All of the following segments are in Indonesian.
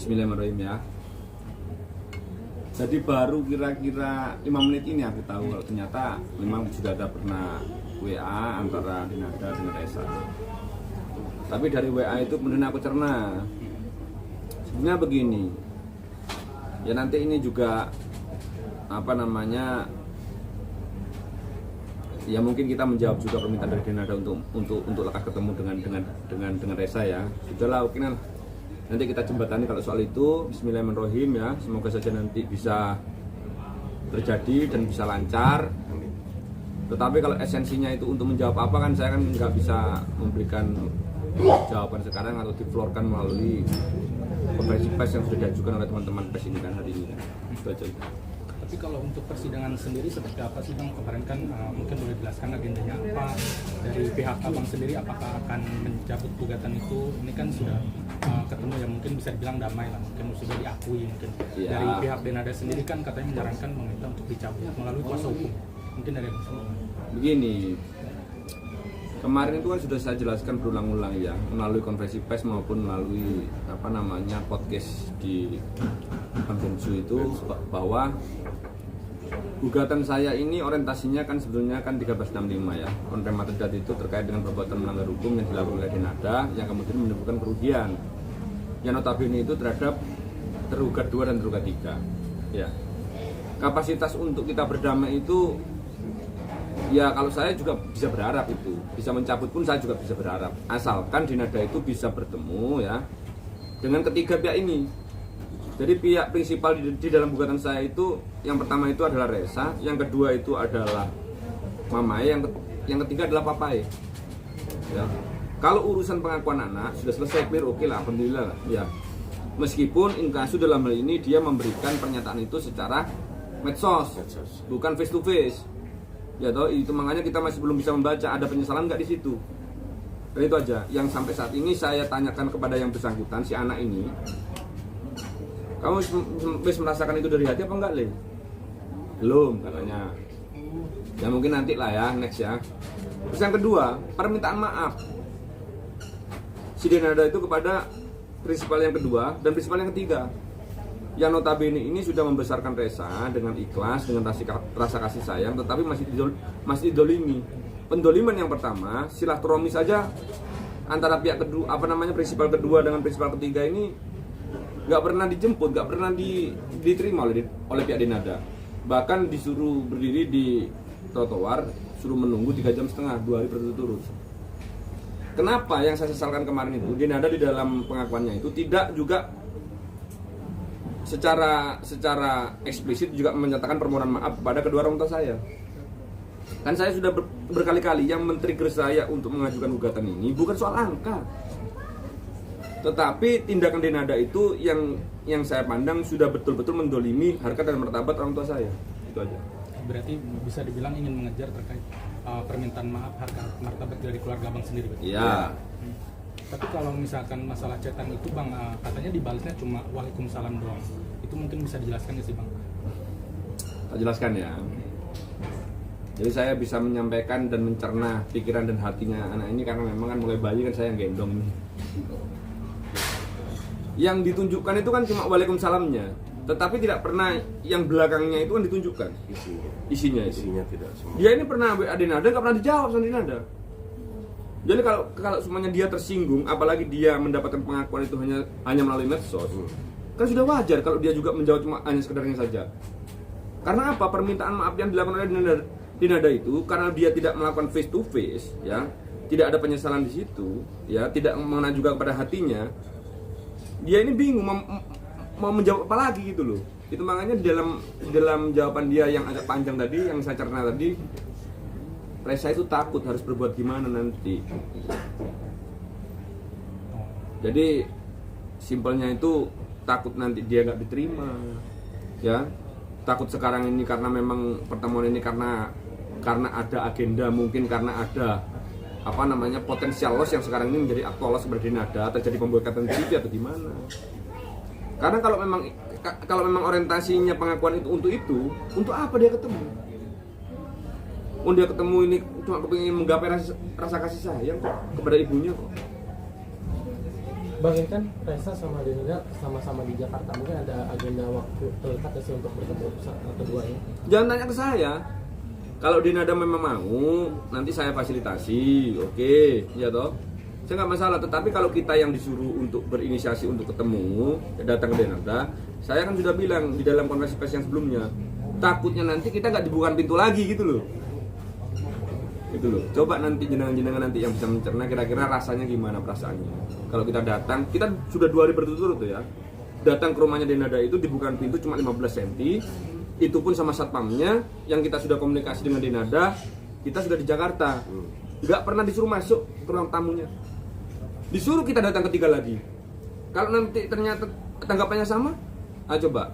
Bismillahirrahmanirrahim ya. Jadi baru kira-kira 5 menit ini aku tahu kalau ternyata memang sudah ada pernah WA antara Dinada dengan Resa. Tapi dari WA itu kemudian aku cerna. Sebenarnya begini. Ya nanti ini juga ya mungkin kita menjawab juga permintaan dari Dinada untuk lekas ketemu dengan Resa ya. Sudahlah, oke lah. Nanti kita jembatani kalau soal itu. Bismillahirrahmanirrahim ya. Semoga saja nanti bisa terjadi dan bisa lancar. Tetapi kalau esensinya itu untuk menjawab apa kan saya kan nggak bisa memberikan jawaban sekarang atau diflorkan melalui konferensi pers yang sudah diajukan oleh teman-teman pers ini kan hari ini kan. Itu aja. Tapi kalau untuk persidangan sendiri seperti apa sih Bang? Kemarin kan mungkin boleh jelaskan agendanya apa? Dari pihak Abang sendiri apakah akan mencabut gugatan itu? Ini kan sudah ketemu ya, mungkin bisa dibilang damai lah, mungkin sudah diakui mungkin. Ya. Dari pihak Dinada sendiri kan katanya menyarankan meminta untuk dicabut melalui kuasa hukum. Mungkin dari Abang sendiri. Begini, kemarin itu kan sudah saya jelaskan berulang-ulang ya, melalui konferensi pers maupun melalui podcast di Konvensu itu bahwa gugatan saya ini orientasinya kan sebetulnya kan 1365 ya. Kontra material itu terkait dengan perbuatan melanggar hukum yang dilakukan oleh Dinada yang kemudian menimbulkan kerugian. Yang notabene itu terhadap tergugat 2 dan tergugat 3. Ya. Kapasitas untuk kita berdamai itu ya kalau saya juga bisa berharap itu. Bisa mencabut pun saya juga bisa berharap. Asalkan Dinada itu bisa bertemu ya dengan ketiga pihak ini. Jadi pihak prinsipal di dalam gugatan saya itu yang pertama itu adalah Resa, yang kedua itu adalah Mamae, yang ketiga adalah Papae. Ya. Kalau urusan pengakuan anak sudah selesai clear, oke lah, alhamdulillah lah. Ya. Meskipun inkasu dalam hal ini dia memberikan pernyataan itu secara medsos, bukan face to face. Ya toh, itu makanya kita masih belum bisa membaca ada penyesalan nggak di situ. Dan itu aja. Yang sampai saat ini saya tanyakan kepada yang bersangkutan si anak ini. Kamu bisa merasakan itu dari hati apa enggak, Le? Belum katanya. Ya mungkin nanti lah ya, next ya. Terus yang kedua, permintaan maaf si Dinada itu kepada prinsipal yang kedua dan prinsipal yang ketiga. Yang notabene ini sudah membesarkan Resa dengan ikhlas, dengan rasa kasih sayang, tetapi masih didolimi. Pendoliman yang pertama, silaturahmi saja antara pihak kedua, prinsipal kedua dengan prinsipal ketiga ini nggak pernah dijemput, nggak pernah diterima oleh pihak Dinada. Bahkan disuruh berdiri di trotoar, suruh menunggu 3,5 jam, 2 hari berturut-turut. Kenapa yang saya sesalkan kemarin itu Dinada di dalam pengakuannya itu tidak juga secara eksplisit juga menyatakan permohonan maaf kepada kedua orang tua saya. Kan saya sudah berkali-kali yang men-trigger saya untuk mengajukan gugatan ini bukan soal angka. Tetapi tindakan Dinada itu yang saya pandang sudah betul-betul mendolimi harkat dan martabat orang tua saya. Itu aja. Berarti bisa dibilang ingin mengejar terkait permintaan maaf harkat martabat dari keluarga Bang sendiri. Iya. Tapi kalau misalkan masalah chatan itu Bang, katanya dibalasnya cuma waalaikumsalam doang. Itu mungkin bisa dijelaskan nggak sih Bang? Tak jelaskan ya. Jadi saya bisa menyampaikan dan mencerna pikiran dan hatinya anak ini karena memang kan mulai bayi kan saya yang gendong ini. Yang ditunjukkan itu kan cuma waalaikumsalamnya, tetapi tidak pernah yang belakangnya itu kan ditunjukkan isinya tidak semua. Dia ini pernah WA Dinada nggak pernah dijawab sama Dinada. Jadi kalau semuanya dia tersinggung, apalagi dia mendapatkan pengakuan itu hanya melalui medsos, kan sudah wajar kalau dia juga menjawab cuma hanya sekedarnya saja. Karena apa? Permintaan maaf yang dilakukan oleh Dinada itu karena dia tidak melakukan face to face, ya, tidak ada penyesalan di situ, ya, tidak mengenai juga kepada hatinya. Dia ini bingung mau menjawab apa lagi gitu loh. Itu makanya di dalam jawaban dia yang agak panjang tadi, yang saya cerna tadi, Resa itu takut harus berbuat gimana nanti. Jadi simpelnya itu takut nanti dia nggak diterima, ya. Takut sekarang ini karena memang pertemuan ini karena ada agenda, mungkin karena ada potensial loss yang sekarang ini menjadi aktual loss seperti Dinada, terjadi pemboikatan TV atau gimana. Karena kalau memang orientasinya pengakuan itu untuk apa dia ketemu? Dia ketemu ini cuma kepingin menggapai rasa kasih sayang kok kepada ibunya kok. Bang, ini kan Reza sama Denada sama-sama di Jakarta, mungkin ada agenda waktu terdekat sih untuk bertemu keduanya? Jangan tanya ke saya. Kalau Denada memang mau, nanti saya fasilitasi, oke, ya toh. Saya nggak masalah. Tetapi kalau kita yang disuruh untuk berinisiasi untuk ketemu, datang ke Denada, saya kan sudah bilang di dalam konversi pers yang sebelumnya, takutnya nanti kita nggak dibuka pintu lagi gitu loh. Gitu loh. Coba nanti jenengan-jenengan nanti yang bisa mencerna kira-kira rasanya gimana perasaannya. Kalau kita datang, kita sudah 2 hari berturut-turut tuh ya. Datang ke rumahnya Denada itu dibuka pintu cuma 15 cm. Itu pun sama satpamnya yang kita sudah komunikasi dengan Denada, kita sudah di Jakarta. Nggak pernah disuruh masuk ke ruang tamunya. Disuruh kita datang ketiga lagi. Kalau nanti ternyata tanggapannya sama, coba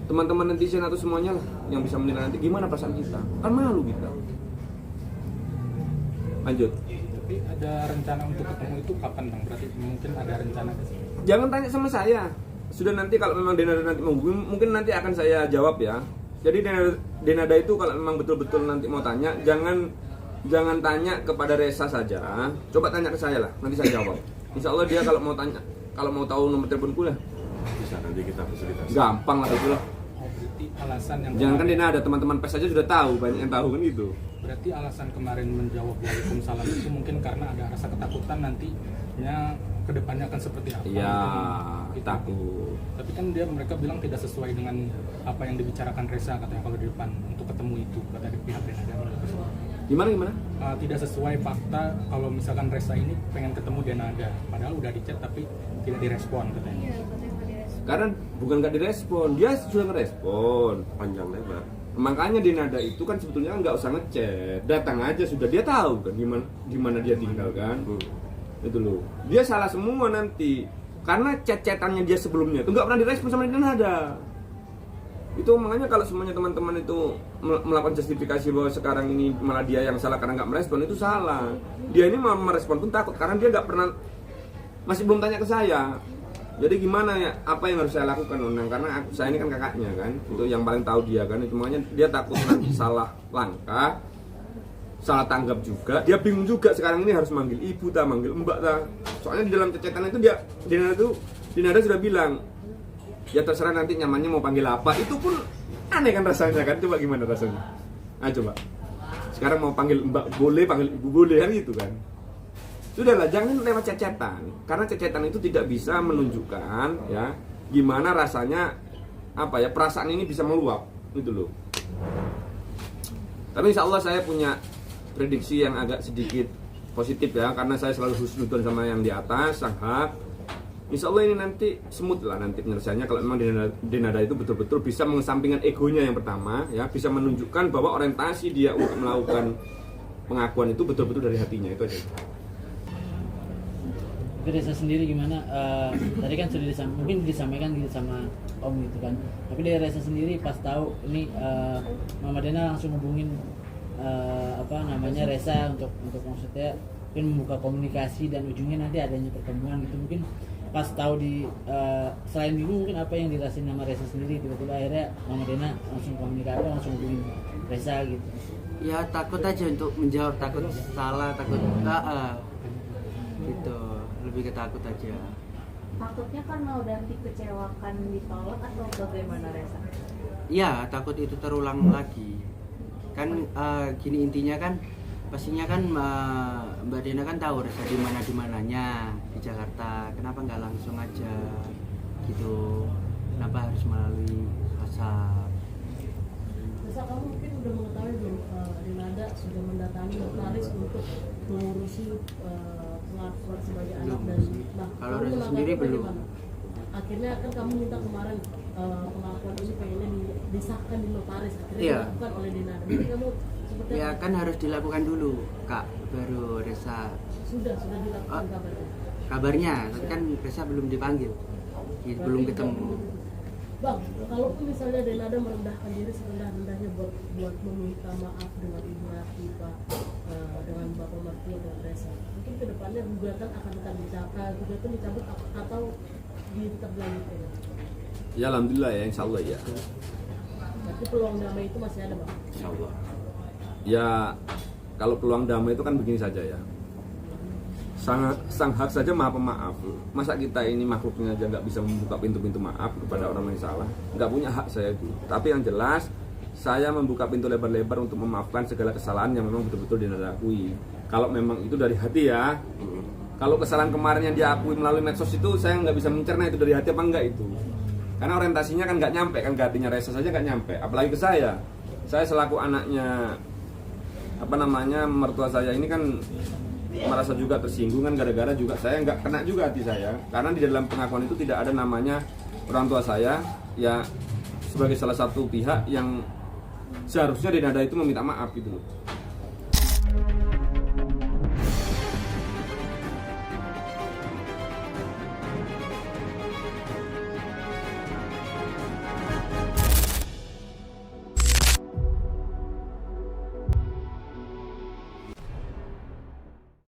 teman-teman netizen atau semuanya lah yang bisa menilai nanti gimana perasaan kita. Kan malu kita. Lanjut. Tapi ada rencana untuk ketemu itu kapan Bang? Berarti mungkin ada rencana ke sini. Jangan tanya sama saya. Sudah nanti kalau memang Denada nanti menghubungi, mungkin nanti akan saya jawab ya. Jadi Denada itu kalau memang betul-betul nanti mau tanya, jangan tanya kepada Reza saja. Coba tanya ke saya lah, nanti saya jawab. Insya Allah dia kalau mau tanya, kalau mau tahu nomor teleponku lah, Bisa nanti kita fasilitasi. gampang lah itu lah. Oh, berarti alasan yang Jangan kan Denada, teman-teman pes saja sudah tahu, banyak yang tahu kan gitu. Berarti alasan kemarin menjawab Waalaikumsalam itu mungkin karena ada rasa ketakutan nantinya kedepannya akan seperti apa? Iya, Gitu. takut. Tapi kan mereka bilang tidak sesuai dengan apa yang dibicarakan Reza katanya kalau di depan untuk ketemu itu kata dari pihak Denada. Gimana? Tidak sesuai fakta kalau misalkan Reza ini pengen ketemu Denada, padahal udah di chat tapi tidak direspon katanya. Iya, katanya nggak direspon. Karena bukan nggak direspon, dia sudah ngerespon. Panjang lebar. Makanya Denada itu kan sebetulnya nggak usah ngechat, datang aja sudah, dia tahu kan gimana dia tinggal kan. Itu loh, dia salah semua nanti karena chat-chatannya dia sebelumnya itu nggak pernah direspon sama Denada. Itu makanya kalau semuanya teman-teman itu melakukan justifikasi bahwa sekarang ini malah dia yang salah karena nggak merespon, itu salah. Dia ini mau merespon pun takut karena dia nggak pernah, masih belum tanya ke saya. Jadi gimana ya, apa yang harus saya lakukan Undang? Karena saya ini kan kakaknya kan, itu yang paling tahu dia kan. Itu makanya dia takut nanti salah langkah, salah tanggap juga. Dia bingung juga sekarang ini harus manggil ibu ta, manggil mbak ta. Soalnya di dalam cecetan itu Denada sudah bilang, ya terserah nanti nyamannya mau panggil apa. Itu pun aneh kan rasanya kan. Coba gimana rasanya? Coba. Sekarang mau panggil mbak boleh, panggil ibu boleh kan gitu kan. Sudahlah, jangan lewat cecetan. Karena cecetan itu tidak bisa menunjukkan ya gimana rasanya, apa ya, perasaan ini bisa meluap gitu loh. Tapi insya Allah saya punya prediksi yang agak sedikit positif ya, karena saya selalu husnudon sama yang di atas, sang hak. Insya Allah ini nanti smooth lah nanti penyelesaiannya kalau memang Denada itu betul-betul bisa mengesampingkan egonya yang pertama ya, bisa menunjukkan bahwa orientasi dia untuk melakukan pengakuan itu betul-betul dari hatinya, itu aja. Reza sendiri gimana? Tadi kan sudah mungkin disampaikan gitu sama Om gitu kan. Tapi dari Reza sendiri pas tahu ini Mama Dena langsung hubungin Reza untuk maksudnya mungkin membuka komunikasi dan ujungnya nanti adanya pertemuan gitu. Mungkin pas tahu di selain bingung mungkin apa yang dirasain sama Reza sendiri, tiba-tiba akhirnya Mama Dena langsung komunikasi, langsung hubungin Reza gitu. Ya takut aja untuk menjawab, takut salah, takut gitu, lebih ketakut aja. Takutnya karena udah dikecewakan, ditolak atau bagaimana Reza? Ya takut itu terulang lagi. Kan gini intinya kan, pastinya kan Mbak Dena kan tahu Reza di mananya di Jakarta. Kenapa nggak langsung aja gitu? Kenapa harus melalui WhatsApp? Reza, kamu mungkin udah mengetahui belum Denada sudah mendatangi notaris untuk mengurusi pengakuan sebagai anak dan Kalau Reza sendiri belum. Akhirnya kan kamu minta kemarin pengakuan ini pengennya disahkan di notaris, akhirnya Iya. dilakukan oleh Denada. Jadi kamu seperti Ya apa? kan harus dilakukan dulu Kak, baru Reza Sudah dilakukan kabarnya. kabarnya. Tapi kan Reza belum dipanggil, belum ketemu. Bang, kalaupun misalnya Denada merendahkan diri serendah-rendahnya buat meminta maaf dengan Ibu Rati, Pak, dengan Bapak Mertua dan Reza, mungkin kedepannya gugatan akan tetap dicabut atau tetap dilanjutkan. Ya alhamdulillah ya, insya Allah ya. Tapi peluang damai itu masih ada, Bang. Insya Allah. Ya kalau peluang damai itu kan begini saja ya. sang hak saja maha pemaaf. Masa kita ini makhluknya aja nggak bisa membuka pintu-pintu maaf kepada orang yang salah? Nggak punya hak saya itu. Tapi yang jelas saya membuka pintu lebar-lebar untuk memaafkan segala kesalahan yang memang betul-betul Denada akui. Kalau memang itu dari hati ya. Kalau kesalahan kemarin yang diakui melalui medsos itu saya nggak bisa mencerna itu dari hati apa enggak itu. Karena orientasinya kan nggak nyampe kan, ke hatinya Reza saja nggak nyampe. Apalagi ke saya. Saya selaku anaknya mertua saya ini kan merasa juga tersinggung kan, gara-gara juga saya nggak kena juga hati saya, karena di dalam pengakuan itu tidak ada namanya orang tua saya ya sebagai salah satu pihak yang seharusnya Denada itu meminta maaf gitu loh.